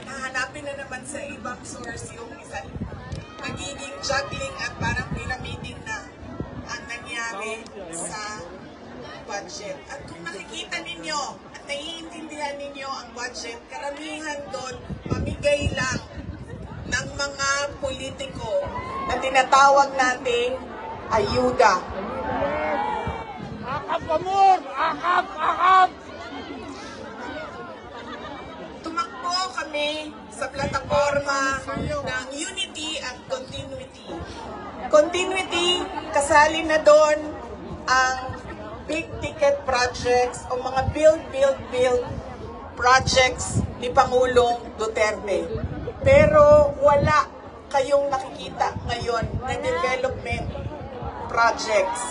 hahanapin na naman sa ibang source yung isang nagiging juggling at parang pyramiding na ang nangyari sa budget. At kung nakikita ninyo at naiintindihan ninyo ang budget, karamihan doon mamigay lang ng mga politiko na tinatawag nating ayuda. Akap, amor! Akap! Akap! Tumakbo kami sa plataforma ng unity at continuity. Continuity, kasali na doon ang big ticket projects o mga build projects ni Pangulong Duterte. Pero wala kayong nakikita ngayon na development projects.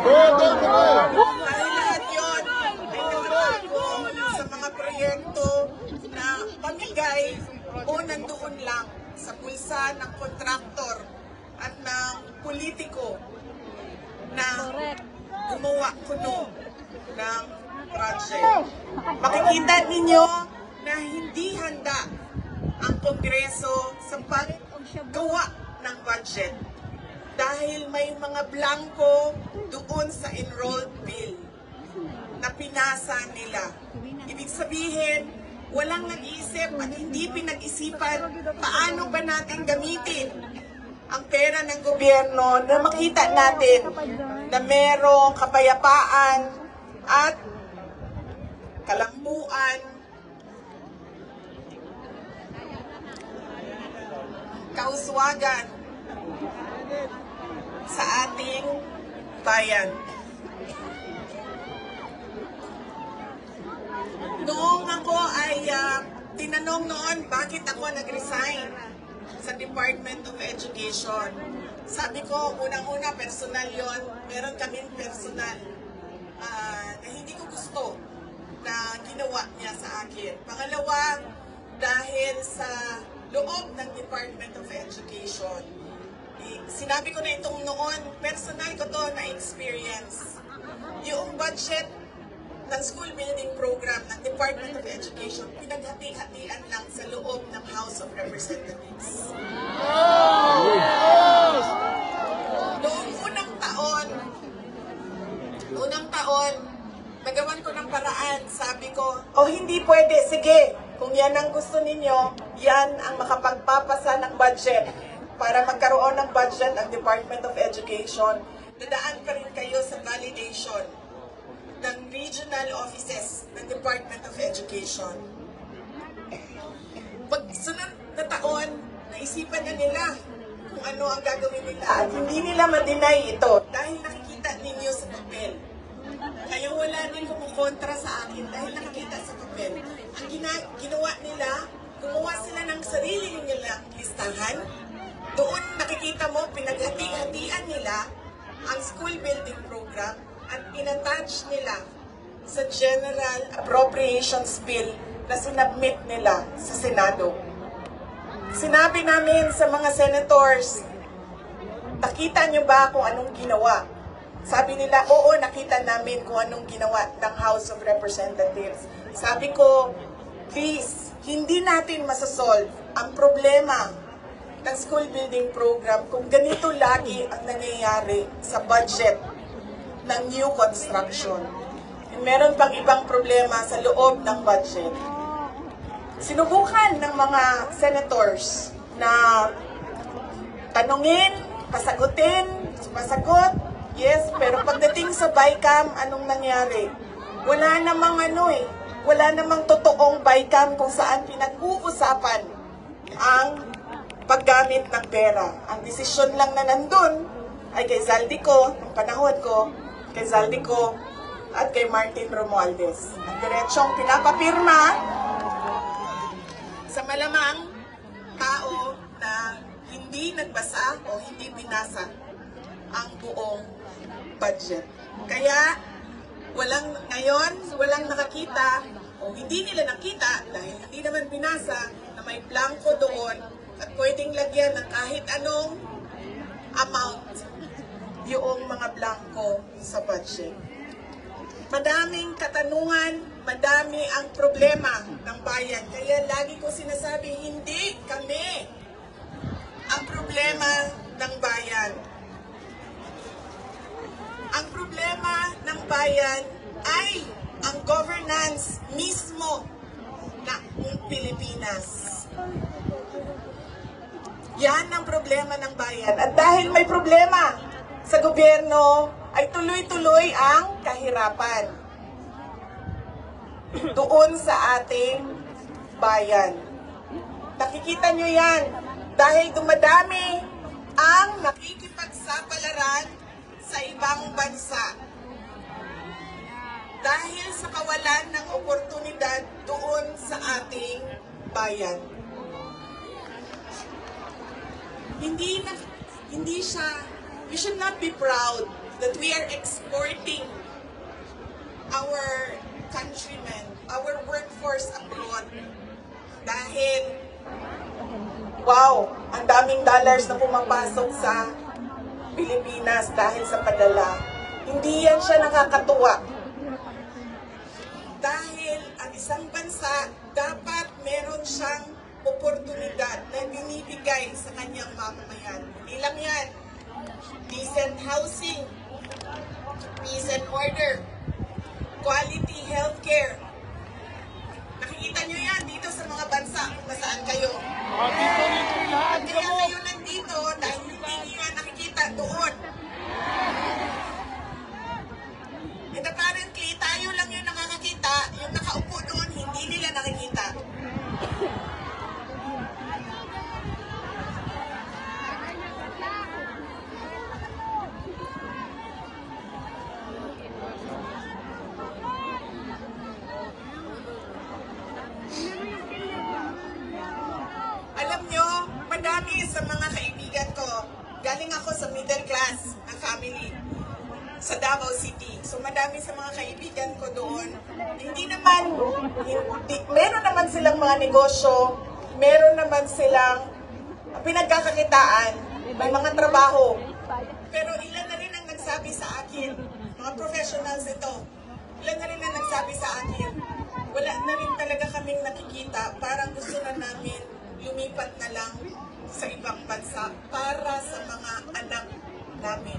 Dahil lahat yun ay nakatago sa mga proyekto na pamigay o nandoon lang sa bulsa ng kontraktor at ng politiko na gumawa kuno ng project. Makikita ninyo na hindi handa ang Kongreso sa paggawa ng budget dahil may mga blanco doon sa enrolled bill na pinasa nila. Ibig sabihin, walang nag-iisip at hindi pinag-isipan paano ba natin gamitin ang pera ng gobyerno na makita natin na merong kapayapaan at kalambuan, kauswagan sa ating bayan. Noong ako ay tinanong noon bakit ako nag-resign sa Department of Education. Sabi ko, unang-una, personal yon. Meron kaming personal na hindi ko gusto na ginawa niya sa akin. Pangalawa, dahil sa loob ng Department of Education, sinabi ko na itong noon, personal ko to na experience. Yung budget ng school building program ng Department of Education, pinaghati-hatian lang sa loob ng House of Representatives. Noong unang taon, nagawan ko ng paraan. Sabi ko, hindi pwede, sige, kung yan ang gusto ninyo, yan ang makapagpapasa ng budget para magkaroon ng budget ang Department of Education. Dadaan pa rin kayo sa validation ng regional offices ng Department of Education. Pag sunod na taon, naisipan na nila kung ano ang gagawin nila. At hindi nila ma-deny ito dahil nakikita ninyo sa papel. Kaya wala din kumukontra sa akin dahil nakikita sa papel. Ang ginawa nila, gumawa sila ng sarili nilang listahan. Doon nakikita mo, pinaghati-hatian nila ang school building program at inattach nila sa General Appropriations Bill na sinabmit nila sa Senado. Sinabi namin sa mga senators, nakita niyo ba kung anong ginawa? Sabi nila, oo, nakita namin kung anong ginawa ng House of Representatives. Sabi ko, please, hindi natin masasolve ang problema ng school building program kung ganito lagi ang nangyayari sa budget ng new construction. Meron pang ibang problema sa loob ng budget. Sinubukan ng mga senators na tanungin, pasagutin, sumasagot, yes, pero pagdating sa BICAM, anong nangyari? Wala namang wala namang totoong BICAM kung saan pinag-uusapan ang paggamit ng pera. Ang desisyon lang na nandun ay kay Zaldico, ng panahon ko, kay Zaldico at kay Martin Romualdez. Ang diretsong pinapapirma sa malamang tao na hindi nagbasa o hindi binasa ang buong budget. Kaya walang nakakita o hindi nila nakita dahil hindi naman binasa na may blanco doon at pwedeng lagyan ng kahit anong amount yung mga blanco sa budget. Madaming katanungan, madami ang problema ng bayan. Kaya lagi ko sinasabi, hindi kami ang problema ng bayan. Ang problema ng bayan ay ang governance mismo ng Pilipinas. Yan ang problema ng bayan. At dahil may problema sa gobyerno, ay tuloy-tuloy ang kahirapan doon sa ating bayan. Nakikita nyo yan dahil dumadami ang nakikipagsapalaran sa ibang bansa. Dahil sa kawalan ng oportunidad doon sa ating bayan. We should not be proud that we are exporting our countrymen, our workforce abroad. Dahil, wow, ang daming dollars na pumapasok sa Pilipinas dahil sa padala. Hindi yan siya nakakatuwa. Dahil ang isang bansa, dapat meron siyang oportunidad na binibigay sa kanyang mamamayan. Hindi lang yan. Decent housing, peace and order, quality healthcare. Nakikita nyo yan dito sa mga bansa kung nasaan kayo. Kaya kayo nandito dahil hindi nyo yan nakikita doon. And apparently, tayo lang yung nakakakita, yung nakaupo doon, hindi nila nakikita. Alam nyo, madami sa mga kaibigan ko, galing ako sa middle class na family sa Davao City. So madami sa mga kaibigan ko doon. Meron naman silang mga negosyo, meron naman silang pinagkakakitaan, may mga trabaho. Pero ilan na rin ang nagsabi sa akin, mga professionals ito, ilan na rin ang nagsabi sa akin, wala na rin talaga kaming nakikita, parang gusto na namin lumipat na lang sa ibang bansa para sa mga anak namin.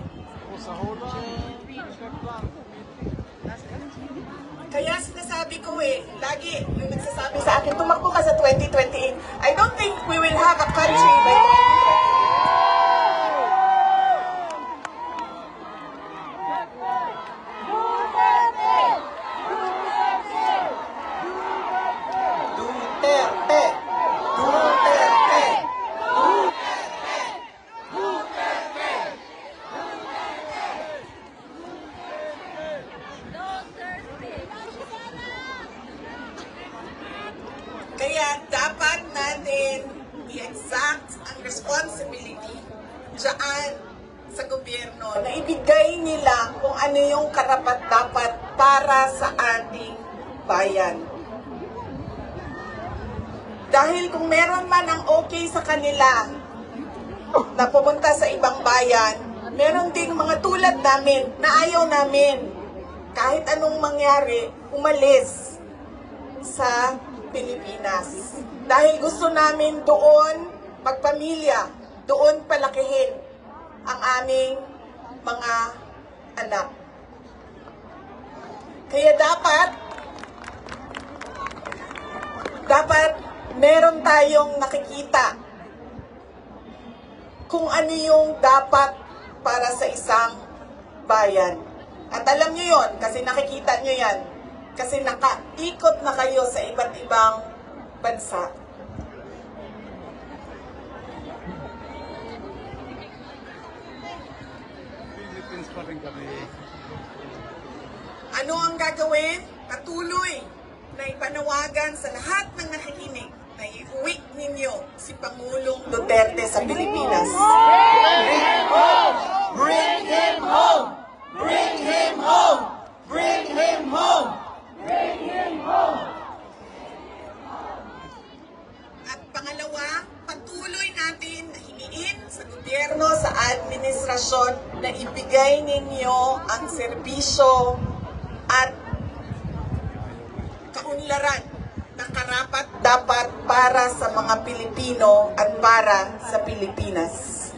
Kaya sinasabi ko lagi yung nagsasabi sa akin, tumakbo ka sa 2028. I don't think we will have a country by 2028. Duterte! Kaya dapat natin i-exact ang responsibility dyan sa gobyerno na ibigay nila kung ano yung karapat-dapat para sa ating bayan. Dahil kung meron man ang okay sa kanila na pumunta sa ibang bayan, meron ding mga tulad namin na ayaw namin kahit anong mangyari, umalis sa Pilipinas. Dahil gusto namin doon magpamilya, doon palakihin ang aming mga anak. Kaya dapat meron tayong nakikita kung ano yung dapat para sa isang bayan. At alam nyo yon kasi nakikita nyo yan. Kasi nakaikot na kayo sa iba't ibang bansa. Philippines pa rin kami. Ano ang gagawin? Patuloy na ipanawagan sa lahat ng nakikinig na i-uwi ninyo si Pangulong Duterte sa Pilipinas. Bring him home! Bring him home! Bring him home! Bring him home! Bring him home! At pangalawa, patuloy natin na hiniin sa gobyerno, sa administrasyon na ibigay ninyo ang serbisyo at kaunlaran na karapat para sa mga Pilipino at para sa Pilipinas.